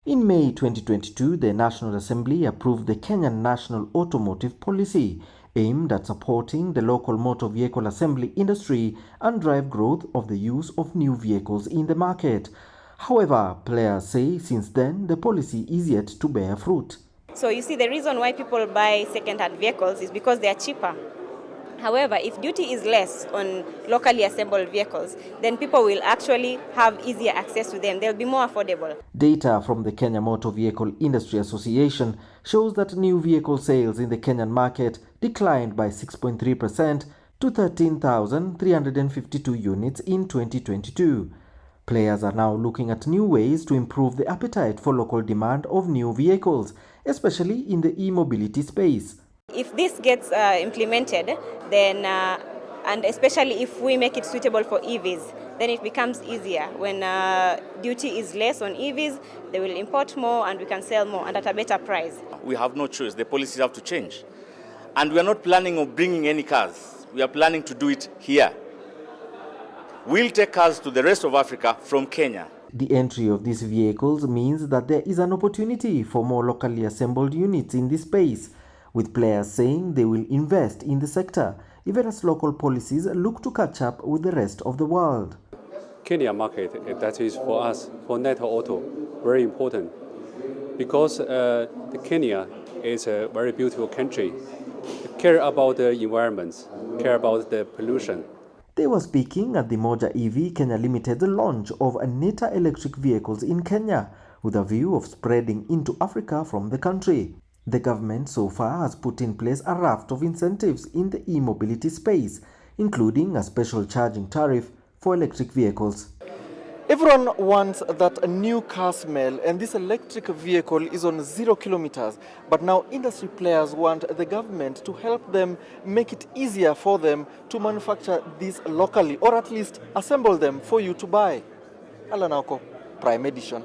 In May 2022, the National Assembly approved the Kenyan National Automotive Policy, aimed at supporting the local motor vehicle assembly industry and drive growth of the use of new vehicles in the market. However, players say since then the policy is yet to bear fruit. So you see, the reason why people buy second-hand vehicles is because they are cheaper. However, if duty is less on locally assembled vehicles, then people will actually have easier access to them. They'll be more affordable. Data from the Kenya Motor Vehicle Industry Association shows that new vehicle sales in the Kenyan market declined by 6.3% to 13,352 units in 2022. Players are now looking at new ways to improve the appetite for local demand of new vehicles, especially in the e-mobility space. If this gets implemented, then and especially if we make it suitable for EVs, then it becomes easier. When duty is less on EVs, they will import more and we can sell more and at a better price. We have no choice. The policies have to change. And we are not planning on bringing any cars. We are planning to do it here. We'll take cars to the rest of Africa from Kenya. The entry of these vehicles means that there is an opportunity for more locally assembled units in this space, with players saying they will invest in the sector, even as local policies look to catch up with the rest of the world. Kenya market, that is for us, for Nairobi Auto, very important. Because Kenya is a very beautiful country. They care about the environment, care about the pollution. They were speaking at the Moja EV Kenya Limited launch of Neta electric vehicles in Kenya, with a view of spreading into Africa from the country. The government so far has put in place a raft of incentives in the e-mobility space, including a special charging tariff for electric vehicles. Everyone wants that new car smell, and this electric vehicle is on 0 kilometers. But now industry players want the government to help them make it easier for them to manufacture these locally, or at least assemble them for you to buy. Alanako, Prime Edition.